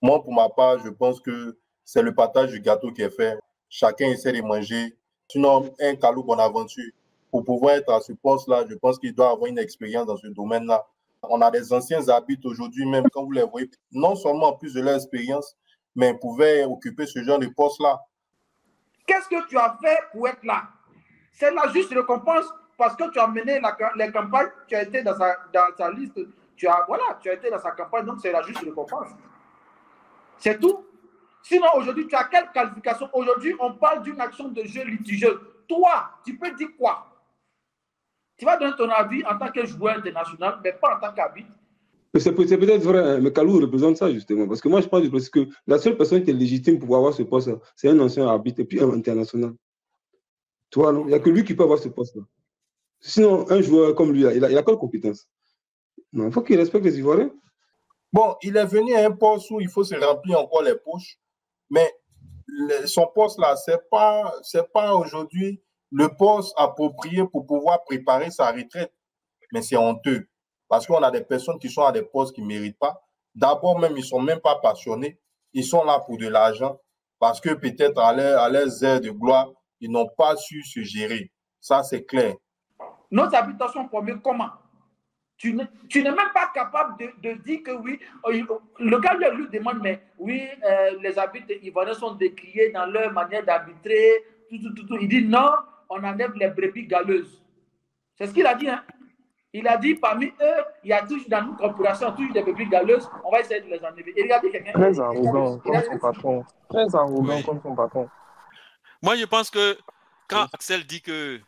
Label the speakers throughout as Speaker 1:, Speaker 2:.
Speaker 1: Moi, pour ma part, je pense que c'est le partage du gâteau qui est fait. Chacun essaie de manger. Sinon, un Kalou Bonaventure, pour pouvoir être à ce poste-là, je pense qu'il doit avoir une expérience dans ce domaine-là. On a des anciens arbitres aujourd'hui, même quand vous les voyez, non seulement en plus de leur expérience, mais ils pouvaient occuper ce genre de poste-là.
Speaker 2: Qu'est-ce que tu as fait pour être là? C'est la juste récompense parce que tu as mené les campagnes, tu as été dans sa liste, tu as été dans sa campagne, donc c'est la juste récompense. C'est tout. Sinon, aujourd'hui, tu as quelle qualification? Aujourd'hui, on parle d'une action de jeu litigieuse. Toi, tu peux dire quoi? Tu vas donner ton avis en tant que joueur international, mais pas en tant qu'arbitre.
Speaker 3: C'est peut-être vrai, mais Kalou représente ça justement. Parce que moi, je pense que la seule personne qui est légitime pour avoir ce poste, c'est un ancien arbitre et puis un international. Tu vois, non? Il n'y a que lui qui peut avoir ce poste-là. Sinon, un joueur comme lui, il a quelle compétence? Non, il faut qu'il respecte les Ivoiriens.
Speaker 1: Bon, il est venu à un poste où il faut se remplir encore les poches, mais son poste-là, c'est pas aujourd'hui le poste approprié pour pouvoir préparer sa retraite. Mais c'est honteux, parce qu'on a des personnes qui sont à des postes qui ne méritent pas. D'abord, même, ils ne sont même pas passionnés. Ils sont là pour de l'argent, parce que peut-être à leurs heures de gloire, ils n'ont pas su se gérer. Ça, c'est clair.
Speaker 2: Nos habitations formées comment? Tu n'es même pas capable de dire que oui, le gars lui demande, mais oui, les arbitres ivoiriens sont décriés dans leur manière d'arbitrer, tout. Il dit non, on enlève les brebis galeuses. C'est ce qu'il a dit, hein. Il a dit, parmi eux, il y a toujours dans notre corporation, toujours des brebis galeuses, on va essayer de les enlever. Et regardez quelqu'un.
Speaker 4: Très arrogant comme son patron. Très arrogant comme son patron.
Speaker 5: Moi, je pense que quand Axel dit que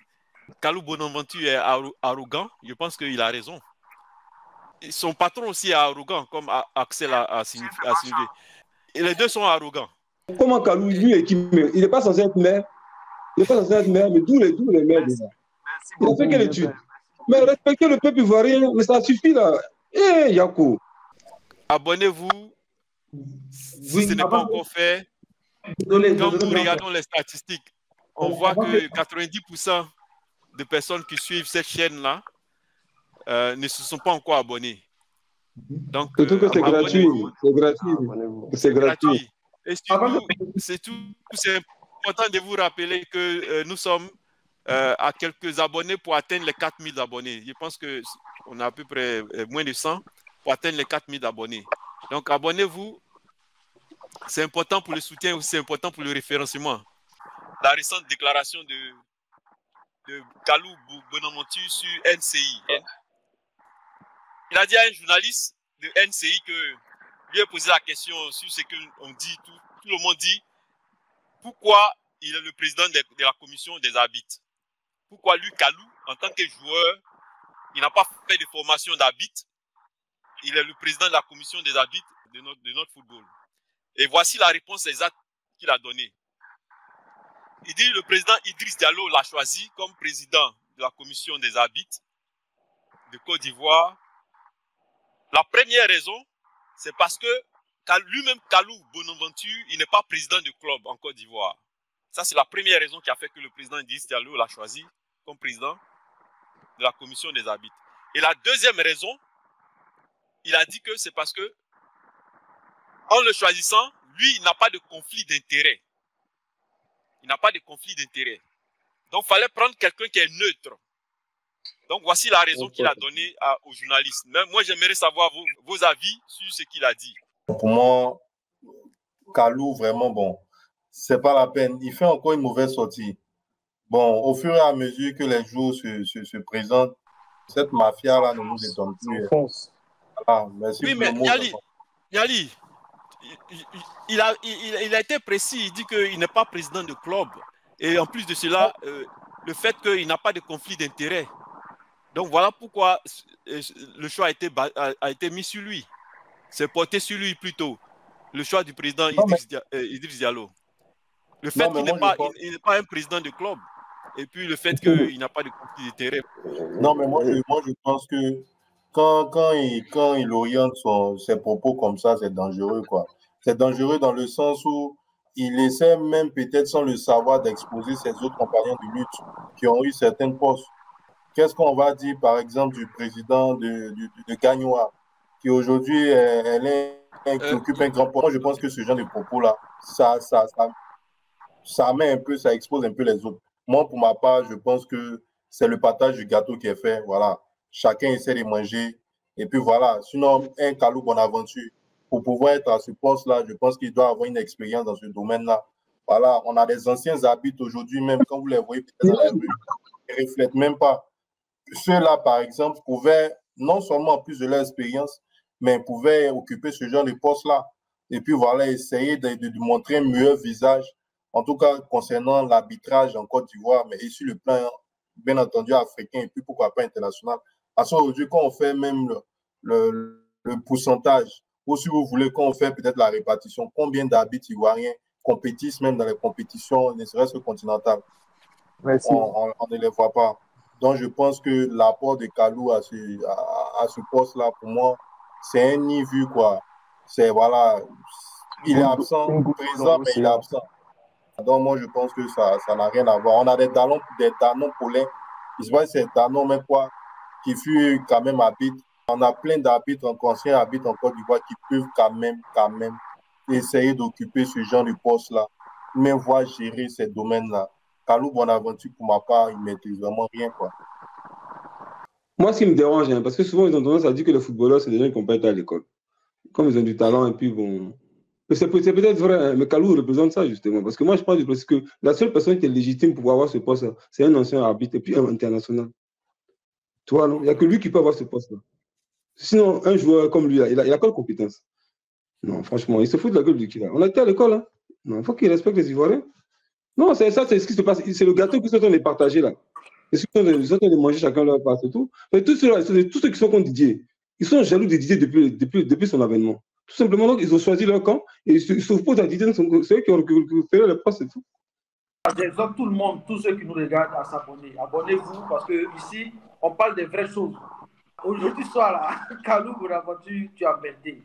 Speaker 5: Kalou Bonaventure est arrogant, je pense qu'il a raison. Son patron aussi est arrogant, comme Axel a signifié. Et les deux sont arrogants.
Speaker 3: Comment Kalou, lui, il n'est pas censé être maire. Il n'est pas censé être maire, mais d'où les maires déjà. Il a fait quelle étude? Mais respecter le peuple ivoirien, mais ça suffit là. Eh, Yako.
Speaker 5: Abonnez-vous. Si ce n'est pas encore fait, quand nous regardons les statistiques, on voit que 90% de personnes qui suivent cette chaîne-là ne se sont pas encore abonnés. Donc,
Speaker 3: c'est gratuit. C'est gratuit.
Speaker 5: Et surtout, c'est important de vous rappeler que nous sommes à quelques abonnés pour atteindre les 4000 abonnés. Je pense qu'on a à peu près moins de 100 pour atteindre les 4000 abonnés. Donc, abonnez-vous. C'est important pour le soutien aussi, c'est important pour le référencement. La récente déclaration de Kalou Bonaventure sur NCI. Il a dit à un journaliste de NCI que lui a posé la question sur ce qu'on dit, tout le monde dit, pourquoi il est le président de la commission des arbitres. Pourquoi lui, Kalou, en tant que joueur, il n'a pas fait de formation d'arbitre. Il est le président de la commission des arbitres de notre football. Et voici la réponse exacte qu'il a donnée. Il dit le président Idriss Diallo l'a choisi comme président de la commission des arbitres de Côte d'Ivoire. La première raison, c'est parce que lui-même, Kalou Bonaventure, il n'est pas président du club en Côte d'Ivoire. Ça, c'est la première raison qui a fait que le président Idriss Diallo l'a choisi comme président de la commission des arbitres. Et la deuxième raison, il a dit que c'est parce que, en le choisissant, lui, il n'a pas de conflit d'intérêt. Il n'a pas de conflit d'intérêt. Donc, il fallait prendre quelqu'un qui est neutre. Donc, voici la raison qu'il a donnée aux journalistes. Mais moi, j'aimerais savoir vos avis sur ce qu'il a dit.
Speaker 1: Pour moi, Kalou, vraiment, bon, c'est pas la peine. Il fait encore une mauvaise sortie. Bon, au fur et à mesure que les jours se présentent, cette mafia-là ne nous étonne plus.
Speaker 5: Ah, merci. Oui, mais Yali, il a été précis. Il dit qu'il n'est pas président de club. Et en plus de cela, le fait qu'il n'a pas de conflit d'intérêt. Donc voilà pourquoi le choix a été mis sur lui. C'est porté sur lui plutôt. Le choix du président Idriss Diallo. Le fait qu'il n'est pas un président de club. Et puis le fait qu'il n'a pas de conflit d'intérêt.
Speaker 1: Non, mais moi je pense que quand il oriente ses propos comme ça, c'est dangereux, quoi. C'est dangereux dans le sens où il essaie même peut-être sans le savoir d'exposer ses autres compagnons de lutte qui ont eu certains postes. Qu'est-ce qu'on va dire, par exemple, du président de Gagnoa, qui aujourd'hui est l'un qui occupe un grand poste. Moi, je pense que ce genre de propos-là, ça met un peu, ça expose un peu les autres. Moi, pour ma part, je pense que c'est le partage du gâteau qui est fait. Voilà. Chacun essaie de manger. Et puis voilà. Sinon, un Kalou Bonaventure, pour pouvoir être à ce poste-là, je pense qu'il doit avoir une expérience dans ce domaine-là. Voilà. On a des anciens arbitres aujourd'hui, même quand vous les voyez peut-être dans les rues, ils ne reflètent même pas. Ceux-là, par exemple, pouvaient, non seulement en plus de leur expérience, mais pouvaient occuper ce genre de poste-là. Et puis voilà, essayer de montrer un meilleur visage, en tout cas concernant l'arbitrage en Côte d'Ivoire, mais ici le plan, bien entendu, africain, et puis pourquoi pas international. Parce qu'aujourd'hui, quand on fait même le pourcentage, ou si vous voulez, quand on fait peut-être la répartition, combien d'arbitres ivoiriens compétissent même dans les compétitions, ne serait-ce que continentales, on ne les voit pas. Donc, je pense que l'apport de Kalou à ce poste-là, pour moi, c'est un ni vu, quoi. C'est, voilà, il est absent, présent, mais il est absent. Donc, moi, je pense que ça n'a rien à voir. On a des Danone Paulin. Je sais pas si c'est Danone, mais quoi, qui fut quand même arbitre. On a plein d'arbitres, anciens arbitres en Côte d'Ivoire qui peuvent quand même essayer d'occuper ce genre de poste-là, mais voir gérer ces domaines-là. Kalou Bonaventure, pour ma part, il ne maîtrise vraiment rien, quoi.
Speaker 3: Moi, ce qui me dérange, parce que souvent, ils ont tendance à dire que les footballeurs, c'est des gens qui n'ont pas été à l'école. Comme ils ont du talent, et puis bon. C'est peut-être vrai, mais Kalou représente ça, justement. Parce que moi, je pense que la seule personne qui est légitime pour avoir ce poste, c'est un ancien arbitre, et puis un international. Tu vois, non? Il n'y a que lui qui peut avoir ce poste-là. Sinon, un joueur comme lui, il a quelle compétence? Non, franchement, il se fout de la gueule du qu'il a. On a été à l'école, hein. Non, il faut qu'il respecte les Ivoiriens. Non, c'est ça, c'est ce qui se passe. C'est le gâteau qu'ils sont en train de partager là. Ils sont en train de manger chacun leur part et tout. Mais tous ceux qui sont contre Didier, ils sont jaloux de Didier depuis son avènement. Tout simplement, donc, ils ont choisi leur camp et ils s'opposent à Didier. C'est eux qui ont récupéré le poste et tout.
Speaker 2: J'exhorte tout le monde, tous ceux qui nous regardent, à s'abonner. Abonnez-vous parce que ici, on parle des vraies choses. Aujourd'hui soir, là, Kalou Bonaventure, tu as merdé.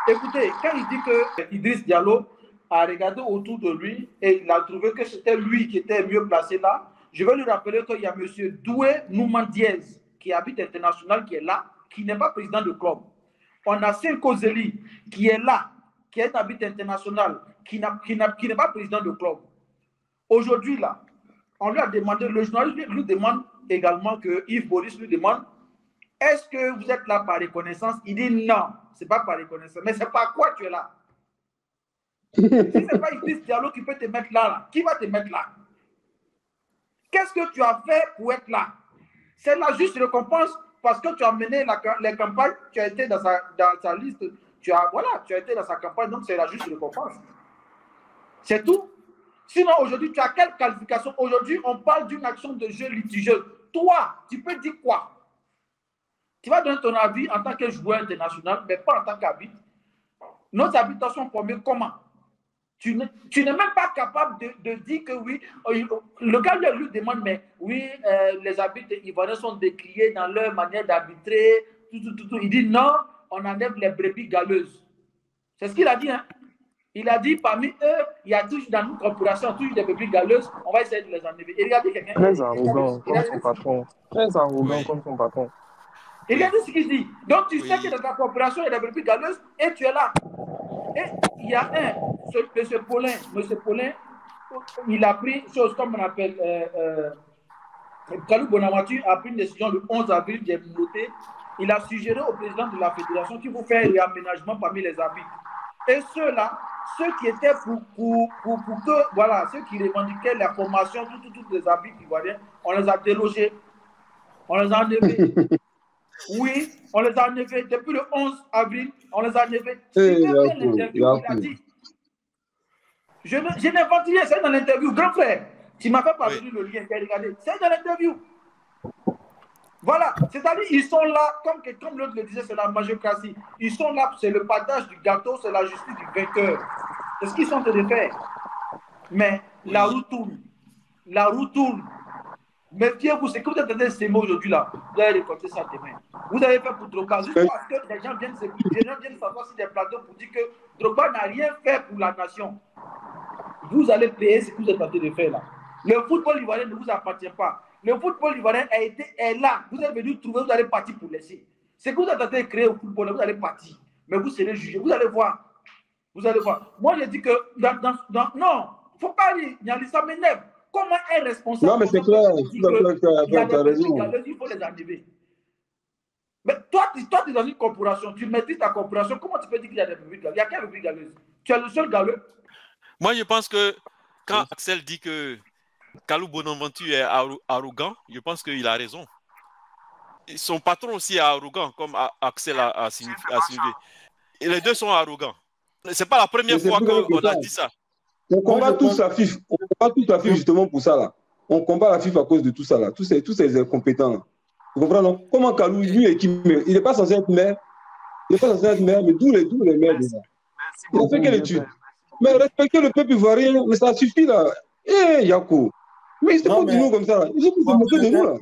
Speaker 2: Écoutez, quand il dit que Idriss Diallo a regardé autour de lui et il a trouvé que c'était lui qui était mieux placé là, je vais lui rappeler qu'il y a M. Doué Nouman Diez, qui habite international, qui est là, qui n'est pas président de club. On a Senko Zeli, qui est là, qui est habite international, qui n'est pas président de club. Aujourd'hui, là, on lui a demandé, le journaliste lui demande également que Yves Boris lui demande, est-ce que vous êtes là par reconnaissance? Il dit non, ce n'est pas par reconnaissance. Mais c'est par quoi tu es là? Si ce n'est pas Idriss Diallo qui peut te mettre là, qui va te mettre là? Qu'est-ce que tu as fait pour être là? C'est la juste récompense parce que tu as mené les campagnes, tu as été dans sa liste, tu as été dans sa campagne, donc c'est la juste récompense. C'est tout. Sinon, aujourd'hui, tu as quelle qualification? Aujourd'hui, on parle d'une action de jeu litigieuse. Toi, tu peux dire quoi? Tu vas donner ton avis en tant que joueur international, mais pas en tant qu'arbitre. Nos arbitres sont formés comment? Tu n'es même pas capable de dire que oui. Le gars lui demande, mais oui, les arbitres ivoiriens sont décriés dans leur manière d'arbitrer. Tout. Il dit non, on enlève les brebis galeuses. C'est ce qu'il a dit, hein? Il a dit, parmi eux, il y a toujours dans nos corporations, toujours des brebis galeuses, on va essayer de les enlever. Et regardez quelqu'un.
Speaker 4: Très arrogant comme son patron. Très arrogant comme son patron.
Speaker 2: Et regardez ce qu'il dit. Donc, tu sais que dans ta corporation, il y a des brebis galeuses et tu es là. Et il y a M. Paulin, il a pris une chose comme on appelle, Kalou Bonaventure a pris une décision le 11 avril, j'ai noté. Il a suggéré au président de la fédération qu'il faut faire un réaménagement parmi les arbitres. Et ceux-là, ceux qui étaient pour que, voilà, ceux qui revendiquaient la formation, tous les arbitres ivoiriens, on les a délogés, on les a enlevés. Oui, on les a enlevés. Depuis le 11 avril, on les a enlevés. Il a dit. Je n'invente rien, c'est dans l'interview. Grand frère, tu m'as fait parvenir le lien, regardez. C'est dans l'interview. Voilà, c'est-à-dire ils sont là, comme l'autre le disait, c'est la magocratie. Ils sont là, c'est le partage du gâteau, c'est la justice du vainqueur. C'est ce qu'ils sont en train de faire. Mais la roue tourne. La roue tourne. Méfiez-vous, c'est que vous êtes en train de s'aimer aujourd'hui là. Vous allez récolter ça demain. Vous avez fait pour Drogba, juste parce que les gens viennent s'asseoir sur des plateaux pour dire que Drogba n'a rien fait pour la nation. Vous allez payer ce que vous êtes en train de faire là. Le football ivoirien ne vous appartient pas. Le football ivoirien est là. Vous êtes venu trouver, vous allez partir pour laisser. C'est que vous êtes en train de créer au football, vous allez partir. mais vous serez jugé. Vous allez voir. Vous allez voir. Moi, je dis que non, il ne faut pas dire, ça m'énerve. Comment un responsable...
Speaker 3: Non, mais c'est clair.
Speaker 2: Il y a des brebis galeuses, il faut les enlever. Mais toi, tu es dans une corporation, tu maîtrises ta corporation, comment tu peux dire qu'il y a des brebis galeuses? Il y a quelle brebis galeuse? Tu es le seul galeux?
Speaker 5: Moi, je pense que quand Axel dit que Kalou Bonaventure est arrogant, je pense qu'il a raison. Et son patron aussi est arrogant, comme Axel a signifié. Et les deux sont arrogants. C'est pas la première fois qu'on a dit ça.
Speaker 3: On combat tous la FIFA. On combat toute la FIFA justement pour ça là. On combat la FIFA à cause de tout ça là. Tous ces incompétents là. Vous comprenez non? Comment Kalou, lui, il n'est pas censé être maire. Il n'est pas censé être maire, mais d'où les maires déjà. Il a fait quelle étude? Mais respecter le peuple ivoirien, mais ça suffit là. Eh, Yako. Mais c'est pas de nous comme ça. Ils ont plus de moquer de nous là.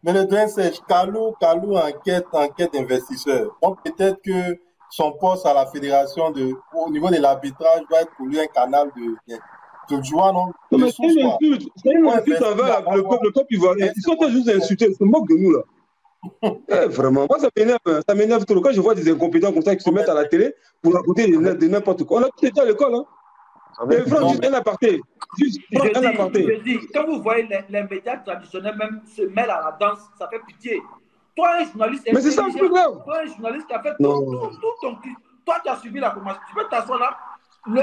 Speaker 1: Mais le train sèche, Kalou enquête d'investisseurs. Donc peut-être que son poste à la fédération au niveau de l'arbitrage doit être pour lui un canal de joie, non?
Speaker 3: Non, mais c'est une insulte envers le peuple ivoirien. Ils sont juste insultés, ils se moquent de nous là. Vraiment, moi ça m'énerve trop. Quand je vois des incompétents comme ça qui se mettent à la télé pour raconter de n'importe quoi. On a tout été à l'école, hein. Mais Franck, juste un aparté.
Speaker 2: Je dis, quand vous voyez les médias traditionnels même se mêlent à la danse, ça fait pitié. Toi, un journaliste...
Speaker 3: Mais c'est ça le plus grave.
Speaker 2: Toi, un journaliste qui a fait tout ton... Toi, tu as suivi la formation. Tu peux t'asseoir là,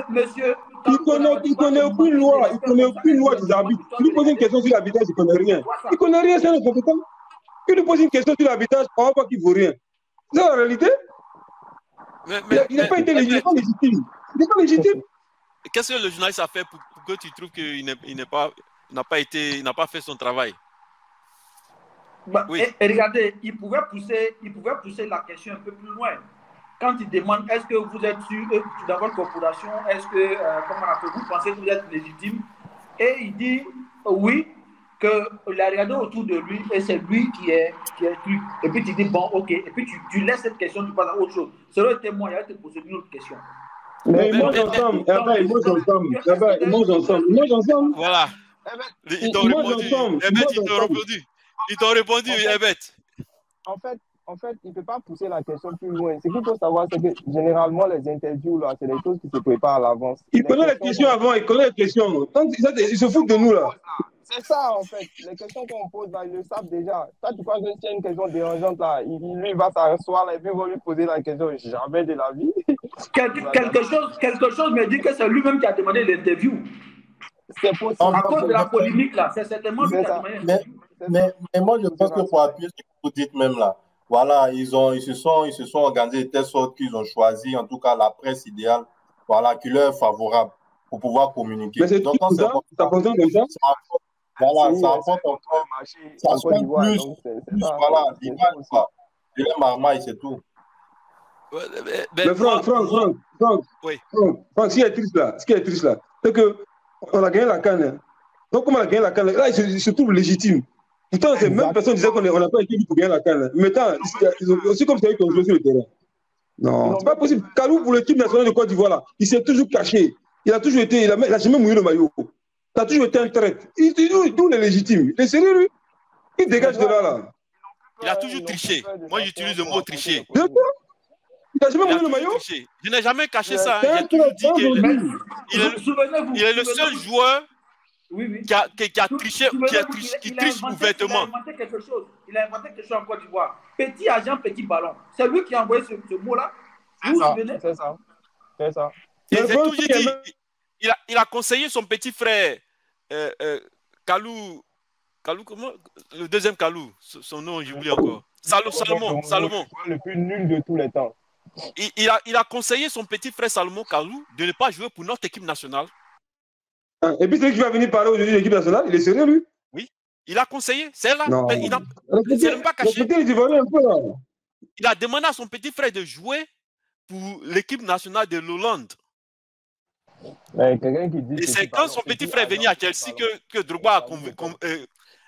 Speaker 2: monsieur...
Speaker 3: Il connaît aucune loi. Il connaît aucune loi des arbitres. Tu lui poses une question sur l'arbitrage, il ne connaît rien. Il ne connaît rien, c'est un incompétent. Tu lui poses une question sur l'arbitrage, on ne voit pas qu'il ne vaut rien. C'est la réalité. Il n'a pas été légitime. Il n'est pas légitime.
Speaker 5: Qu'est-ce que le journaliste a fait pour que tu trouves qu'il n'a pas fait son travail?
Speaker 2: Oui. Et regardez, il pouvait pousser la question un peu plus loin. Quand il demande est-ce que vous êtes sûr dans votre corporation, est-ce que vous pensez que vous êtes légitime? Et il dit oui, qu'il a regardé autour de lui et c'est lui qui est truc. Et puis tu dis bon, ok. Et puis tu laisses cette question, tu passes à autre chose. Ça aurait été moi, il allait te poser une autre question.
Speaker 3: Mais ils mangent ensemble. Ils mangent ensemble.
Speaker 5: Voilà. Ils t'ont répondu. Ils t'ont répondu, Herbert.
Speaker 4: En fait, il ne peut pas pousser la question plus loin. Ce qu'il faut savoir, c'est que généralement, les interviews, là, c'est des choses qui se préparent à l'avance.
Speaker 3: Il connaît les questions avant, il connaît les questions. Ils se foutent de nous, là.
Speaker 4: C'est ça, en fait. Les questions qu'on pose, là, ils le savent déjà. Toi, tu penses que s'il y a une question dérangeante, là, lui va s'asseoir, là, et puis il va lui poser la question. Jamais de la vie.
Speaker 2: Quelque chose me dit que c'est lui-même qui a demandé l'interview.
Speaker 4: C'est possible.
Speaker 2: À cause de la polémique, là, c'est certainement lui qui a demandé l'interview.
Speaker 1: Mais moi, je pense que pour appuyer ce que vous dites même là, voilà, ils se sont organisés de telle sorte qu'ils ont choisi, en tout cas, la presse idéale, voilà, qui leur est favorable pour pouvoir communiquer.
Speaker 3: Mais c'est donc, quand ça fonctionne comme ça.
Speaker 1: Voilà, ça apporte encore. Ça se fait plus, voilà, l'image, quoi. Et les marmailles, c'est tout.
Speaker 3: Mais Franck,
Speaker 5: oui.
Speaker 3: Franck, ce qui est triste là, c'est qu'on a gagné la CAN. Donc, comme on a gagné la CAN, là, il se trouve légitime. Pourtant, ces mêmes personnes disaient qu'on n'a pas été pour gagner la CAN. Maintenant, aussi comme ça, ils ont joué sur le terrain. Non, c'est pas possible. Kalou, pour l'équipe nationale de Côte d'Ivoire, là, il s'est toujours caché. Il a toujours été, il a jamais mouillé le maillot. Il a toujours été un traître. D'où il est légitime. Il est sérieux, lui. Il dégage de là.
Speaker 5: Il a toujours triché. Moi, j'utilise le mot tricher.
Speaker 3: Il n'a jamais mouillé le maillot.
Speaker 5: Je n'ai jamais caché ça. J'ai toujours dit qu'il est le seul joueur qui a triché, qui triche ouvertement.
Speaker 2: Il a inventé quelque chose en Côte d'Ivoire. Petit agent, petit ballon. C'est lui qui a envoyé ce mot-là.
Speaker 4: C'est ça.
Speaker 5: J'ai toujours dit, il a conseillé son petit frère, Kalou, comment? Le deuxième Kalou, son nom, j'oublie encore. Salomon.
Speaker 4: Le plus nul de tous les temps.
Speaker 5: Il a conseillé son petit frère Salomon Kalou de ne pas jouer pour notre équipe nationale.
Speaker 3: Et puis c'est lui qui va venir parler aujourd'hui de l'équipe nationale. Il est sérieux, lui?
Speaker 5: Oui, il a conseillé. C'est là. Il n'a même pas caché. Il a demandé à son petit frère de jouer pour l'équipe nationale de l'Hollande. Et c'est quand son petit frère est venu à Chelsea que Drogba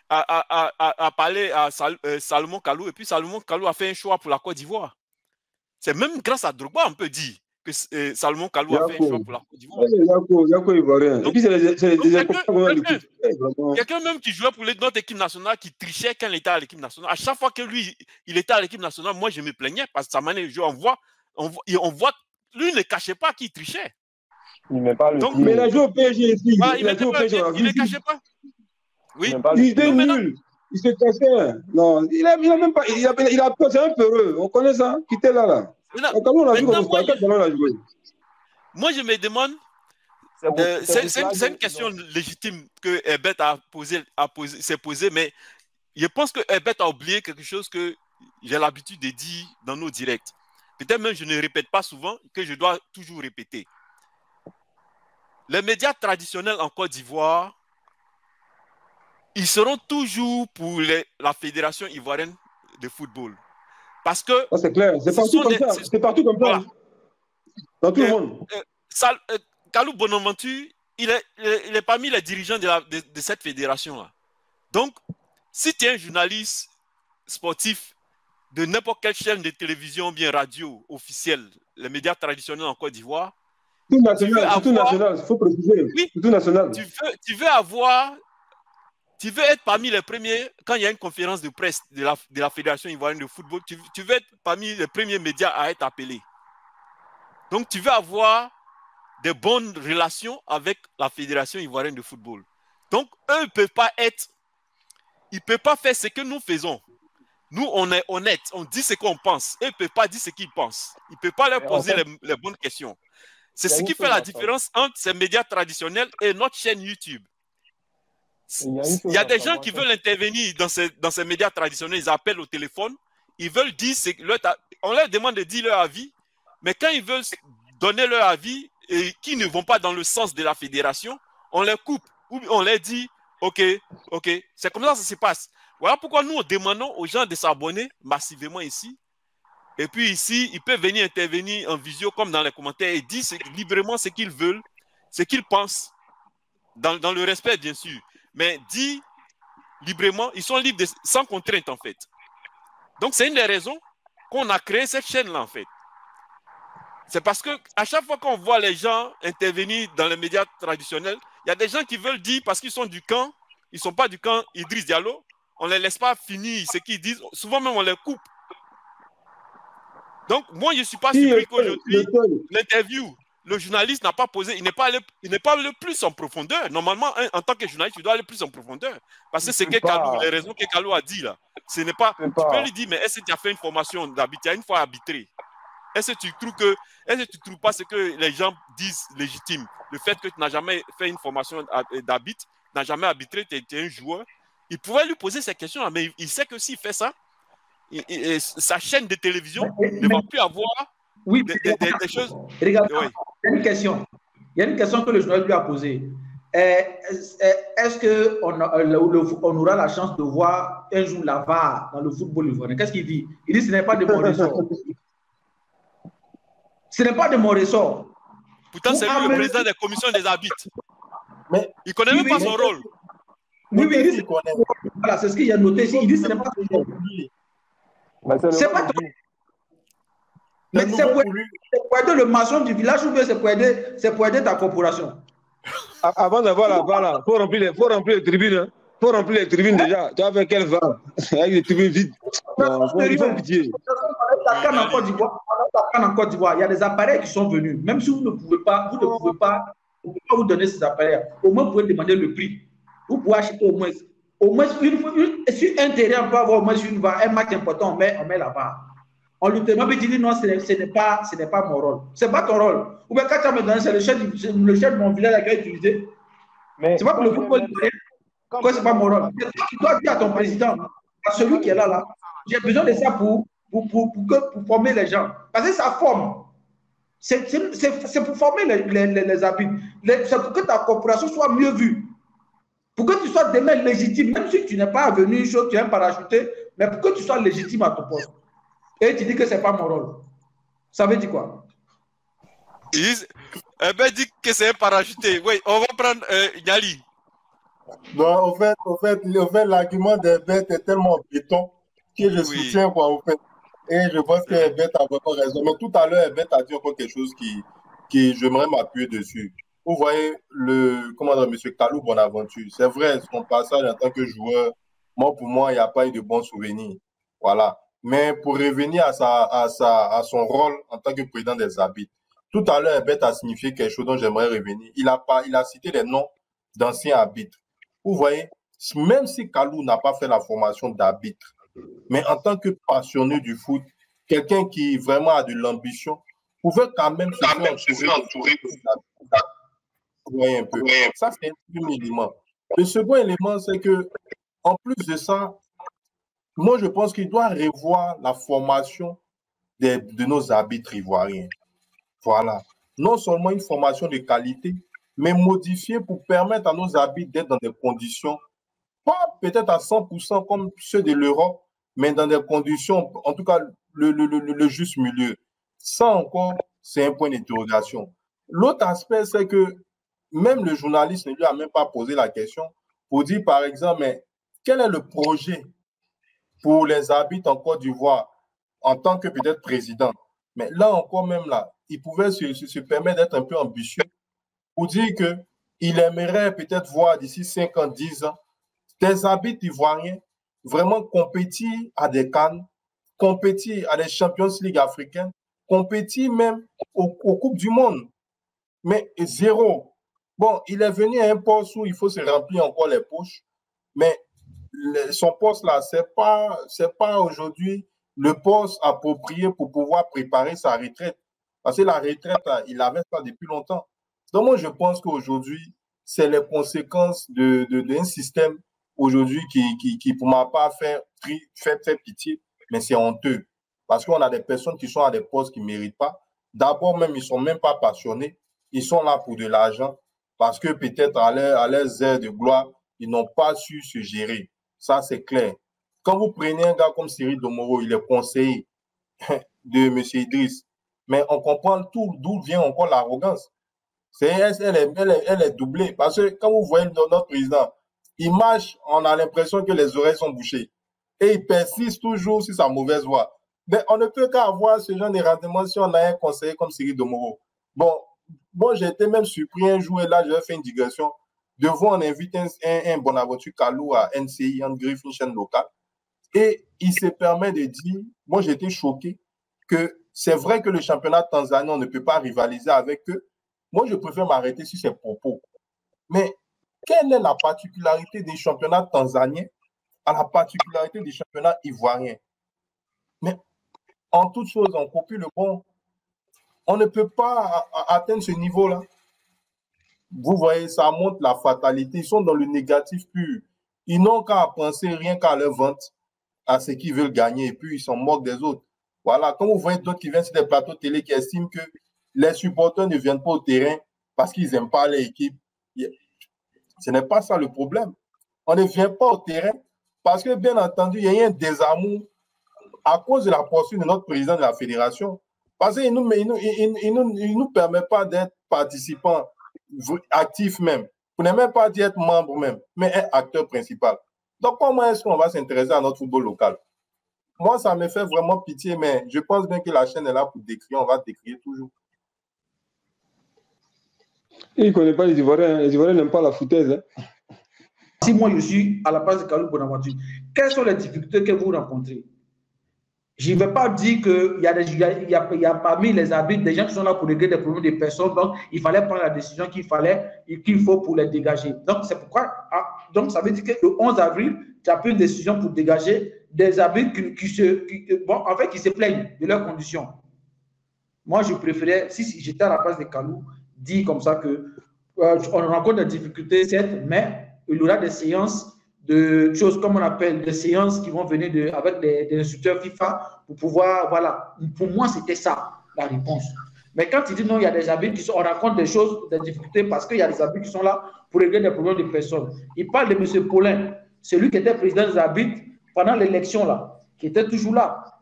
Speaker 5: a parlé à Salomon Kalou. Et puis Salomon Kalou a fait un choix pour la Côte d'Ivoire. C'est même grâce à Drogba, on peut dire, que Salomon Kalou a fait un choix pour la Côte d'Ivoire. Quelqu'un même qui jouait pour notre équipe nationale, qui trichait quand il était à l'équipe nationale. À chaque fois que lui, il était à l'équipe nationale, moi, je me plaignais parce que sa manière de jouer, on voit on voit, lui ne cachait pas qu'il trichait.
Speaker 4: Il met pas le
Speaker 5: Donc,
Speaker 4: pied.
Speaker 3: Mais il a joué au PSG ici.
Speaker 5: Ah,
Speaker 3: Il a joué au PSG.
Speaker 5: il ne cachait pas. Oui.
Speaker 4: Il met pas le
Speaker 3: Il était
Speaker 4: pied.
Speaker 3: nul. Il se cachait. Non, il a même pas. Il a c'est un peureux. On connaît ça. Qui était là. Quand on a vu comment on a joué.
Speaker 5: Moi, je me demande. C'est une question légitime que Herbert s'est posée, mais je pense que Herbert a oublié quelque chose que j'ai l'habitude de dire dans nos directs. Peut-être même je ne répète pas souvent, que je dois toujours répéter. Les médias traditionnels en Côte d'Ivoire, ils seront toujours pour la Fédération ivoirienne de football. Parce que...
Speaker 3: C'est clair, c'est partout comme ça. C'est partout comme ça. Dans tout le monde.
Speaker 5: Kalou Bonaventure, il est parmi les dirigeants de cette fédération-là. Donc, si tu es un journaliste sportif de n'importe quelle chaîne de télévision, bien radio officielle, les médias traditionnels en Côte d'Ivoire,
Speaker 3: tout national, il faut préciser.
Speaker 5: Oui,
Speaker 3: tout national.
Speaker 5: Tu veux être parmi les premiers, quand il y a une conférence de presse de la Fédération ivoirienne de football, tu veux être parmi les premiers médias à être appelés. Donc, tu veux avoir des bonnes relations avec la Fédération ivoirienne de football. Donc, eux ne peuvent pas faire ce que nous faisons. Nous, on est honnête, on dit ce qu'on pense. Eux ne peuvent pas dire ce qu'ils pensent. Ils ne peuvent pas leur poser les bonnes questions. C'est ce qui fait la différence entre ces médias traditionnels et notre chaîne YouTube. Il y a des gens qui veulent intervenir dans ces médias traditionnels, ils appellent au téléphone, ils veulent dire, on leur demande de dire leur avis, mais quand ils veulent donner leur avis et qui ne vont pas dans le sens de la fédération, on les coupe, ou on leur dit, ok, c'est comme ça que ça se passe. Voilà pourquoi nous, demandons aux gens de s'abonner massivement ici. Et puis ici, ils peuvent venir intervenir en visio comme dans les commentaires et dire librement ce qu'ils veulent, ce qu'ils pensent, dans le respect bien sûr. Mais dit librement, ils sont libres sans contrainte en fait. Donc c'est une des raisons qu'on a créé cette chaîne-là en fait. C'est parce qu'à chaque fois qu'on voit les gens intervenir dans les médias traditionnels, il y a des gens qui veulent dire parce qu'ils sont du camp, ils ne sont pas du camp Idriss Diallo, on ne les laisse pas finir ce qu'ils disent, souvent même on les coupe. Donc, moi, je ne suis pas surpris qu'aujourd'hui, l'interview, le journaliste n'a pas posé, il n'est pas allé plus en profondeur. Normalement, en tant que journaliste, tu dois aller plus en profondeur. Parce que c'est les raisons que Kalou a dit là. Ce n'est pas, tu peux lui dire, mais est-ce que tu as fait une formation d'arbitre? Tu as une fois arbitré. Est-ce que tu trouves pas ce que les gens disent légitime? Le fait que tu n'as jamais fait une formation d'arbitre, tu n'as jamais arbitré, tu es un joueur. Il pouvait lui poser ces questions, mais il sait que s'il fait ça, sa chaîne de télévision ne va plus avoir des choses.
Speaker 2: Regarde, il y a une question. Il y a une question que le journaliste lui a posée. Est-ce qu'on aura la chance de voir un jour la VAR dans le football ivoirien? Qu'est-ce qu'il dit? Il dit ce n'est pas de mon ressort. Ce n'est pas de mon ressort.
Speaker 5: Pourtant, c'est lui le président des commissions des arbitres. Mais il ne connaît même pas son rôle.
Speaker 2: Oui, il dit, voilà, c'est ce qu'il a noté ici. Il dit ce n'est pas son rôle. C'est pas ton... Mais c'est pour aider le maçon du village ou bien c'est pour aider ta corporation?
Speaker 3: Avant d'avoir la VAR, il faut remplir les tribunes. Hein. Faut remplir les tribunes déjà. Tu vas faire quelle VAR? Avec les tribunes vides. Il faut pitié.
Speaker 2: En Côte d'Ivoire, il y a des appareils qui sont venus. Même si vous ne pouvez pas, vous donner ces appareils. Au moins, vous pouvez demander le prix. Vous pouvez acheter au moins si un terrain peut avoir au moins une VAR, un match important, on met la VAR. On lui demande, il dit non, ce n'est pas mon rôle. Ce n'est pas ton rôle. Ou bien quand tu as me donné, c'est le chef de mon village qui a utilisé. C'est pas pour le football. Quoi, c'est pas mon rôle. Tu dois dire à ton président, à celui qui est là, j'ai besoin de ça pour former les gens. Parce que ça forme. C'est pour former les arbitres. C'est pour que ta corporation soit mieux vue. Pour que tu sois demain légitime, même si tu n'es pas venu, tu es un parachuté, mais pour que tu sois légitime à ton poste. Et tu dis que ce n'est pas mon rôle. Ça veut dire quoi?
Speaker 5: Ben dit que c'est un parachuté. Oui, on va prendre Yali.
Speaker 1: Non, en fait, l'argument d'Herbert est tellement béton que je soutiens, quoi, en fait. Et je pense que Herbert a vraiment raison. Mais tout à l'heure, Herbert a dit encore quelque chose qui j'aimerais m'appuyer dessus. Vous voyez le commandant M. Kalou Bonaventure. C'est vrai, son passage en tant que joueur, pour moi, il n'y a pas eu de bons souvenirs. Voilà. Mais pour revenir à son rôle en tant que président des arbitres, tout à l'heure, Beth a signifié quelque chose dont j'aimerais revenir. Il a cité les noms d'anciens arbitres. Vous voyez, même si Kalou n'a pas fait la formation d'arbitre, mais en tant que passionné du foot, quelqu'un qui vraiment a de l'ambition, pouvait quand même se faire entourer. Vous voyez un peu. Ça, c'est un premier élément. Le second élément, c'est que, en plus de ça, moi, je pense qu'il doit revoir la formation de nos arbitres ivoiriens. Voilà. Non seulement une formation de qualité, mais modifiée pour permettre à nos arbitres d'être dans des conditions, pas peut-être à 100% comme ceux de l'Europe, mais dans des conditions, en tout cas, le juste milieu. Ça encore, c'est un point d'interrogation. L'autre aspect, c'est que même le journaliste ne lui a même pas posé la question pour dire, par exemple, mais quel est le projet pour les arbitres en Côte d'Ivoire en tant que peut-être président? Mais là encore, même là, il pouvait se permettre d'être un peu ambitieux pour dire qu'il aimerait peut-être voir d'ici 5 ans, 10 ans, des arbitres ivoiriens vraiment compétir à des CAN, compétir à des Champions League africaines, compétir même aux Coupes du Monde. Mais zéro. Bon, il est venu à un poste où il faut se remplir encore les poches, mais son poste là, c'est pas aujourd'hui le poste approprié pour pouvoir préparer sa retraite. Parce que la retraite, là, il avait ça depuis longtemps. Donc moi, je pense qu'aujourd'hui, c'est les conséquences d'un système aujourd'hui qui pour ma part, fait très pitié, mais c'est honteux. Parce qu'on a des personnes qui sont à des postes qui ne méritent pas. D'abord même, ils ne sont même pas passionnés. Ils sont là pour de l'argent parce que peut-être à leurs heures de gloire, ils n'ont pas su se gérer. Ça, c'est clair. Quand vous prenez un gars comme Cyril Domoro, il est conseiller de M. Idriss, mais on comprend tout d'où vient encore l'arrogance. Elle est doublée. Parce que quand vous voyez notre président, il marche, on a l'impression que les oreilles sont bouchées. Et il persiste toujours sur sa mauvaise voie. Mais on ne peut qu'avoir ce genre de rendement si on a un conseiller comme Cyril Domoro. Bon, j'ai été même surpris un jour, et là, j'ai fait une digression. De voir, on invite un Bonaventure Kalou à NCI, en griffe, une chaîne locale. Et il se permet de dire, moi, j'ai été choqué, que c'est vrai que le championnat tanzanien, on ne peut pas rivaliser avec eux. Moi, je préfère m'arrêter sur ces propos. Mais quelle est la particularité des championnats tanzaniens à la particularité des championnats ivoiriens? Mais en toute chose, on copie le bon. On ne peut pas atteindre ce niveau-là. Vous voyez, ça montre la fatalité. Ils sont dans le négatif pur. Ils n'ont qu'à penser rien qu'à leur vente, à ce qu'ils veulent gagner, et puis ils s'en moquent des autres. Voilà, quand vous voyez d'autres qui viennent sur des plateaux de télé qui estiment que les supporters ne viennent pas au terrain parce qu'ils n'aiment pas l'équipe, ce n'est pas ça le problème. On ne vient pas au terrain parce que, bien entendu, il y a eu un désamour à cause de la poursuite de notre président de la fédération. Parce qu'il ne nous permet pas d'être participants actifs même. Vous n'êtes même pas d'être membre même, mais un acteur principal. Donc, comment est-ce qu'on va s'intéresser à notre football local? Moi, ça me fait vraiment pitié, mais je pense bien que la chaîne est là pour décrire. On va décrire toujours.
Speaker 3: Il ne connaît pas les Ivoiriens. Les Ivoiriens n'aiment pas la foutaise. Hein.
Speaker 2: Si moi, je suis à la place de Kalou Bonaventure, quelles sont les difficultés que vous rencontrez? Je ne vais pas dire qu'il y a parmi les arbitres des gens qui sont là pour régler des problèmes des personnes, donc il fallait prendre la décision qu'il faut pour les dégager. Donc c'est pourquoi, donc ça veut dire que le 11 avril, tu as pris une décision pour dégager des arbitres qui se plaignent de leurs conditions. Moi, je préférais, si j'étais à la place de Kalou, dire comme ça que on rencontre des difficultés, certes, mais il y aura des séances de choses comme on appelle des séances qui vont venir avec des instructeurs FIFA pour pouvoir, voilà. Pour moi, c'était ça, la réponse. Mais quand il dit non, il y a des arbitres on rencontre des choses, des difficultés parce qu'il y a des arbitres qui sont là pour régler des problèmes de personnes. Il parle de M. Paulin, celui qui était président des arbitres pendant l'élection, là, qui était toujours là.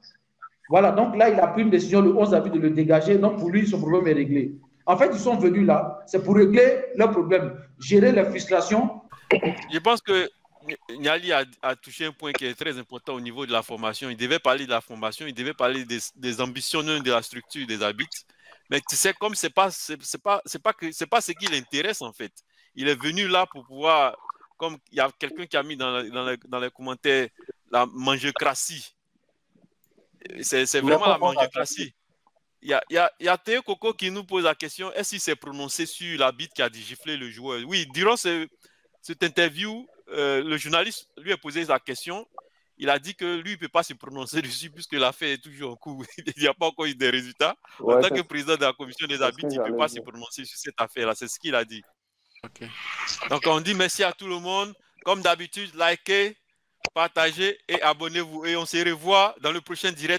Speaker 2: Voilà, donc là, il a pris une décision le 11 avril de le dégager. Donc, pour lui, son problème est réglé. En fait, ils sont venus là, c'est pour régler leurs problèmes, gérer les frustrations.
Speaker 5: Je pense que Niali a touché un point qui est très important au niveau de la formation. Il devait parler de la formation, il devait parler des ambitionneurs de la structure des arbitres. Mais tu sais, comme c'est pas ce qui l'intéresse en fait. Il est venu là pour pouvoir, comme il y a quelqu'un qui a mis dans les commentaires la mangiocratie. C'est vraiment la mangiocratie. Il y a Théo Coco qui nous pose la question, est-ce qu'il s'est prononcé sur l'arbitre qui a giflé le joueur? Oui, durant cette interview, le journaliste lui a posé la question. Il a dit que lui, il ne peut pas se prononcer dessus puisque l'affaire est toujours en cours. Il n'y a pas encore eu de résultats. En tant que président de la commission des arbitres, il ne peut pas se prononcer sur cette affaire-là. C'est ce qu'il a dit. Okay. Donc, on dit merci à tout le monde. Comme d'habitude, likez, partagez et abonnez-vous. Et on se revoit dans le prochain direct.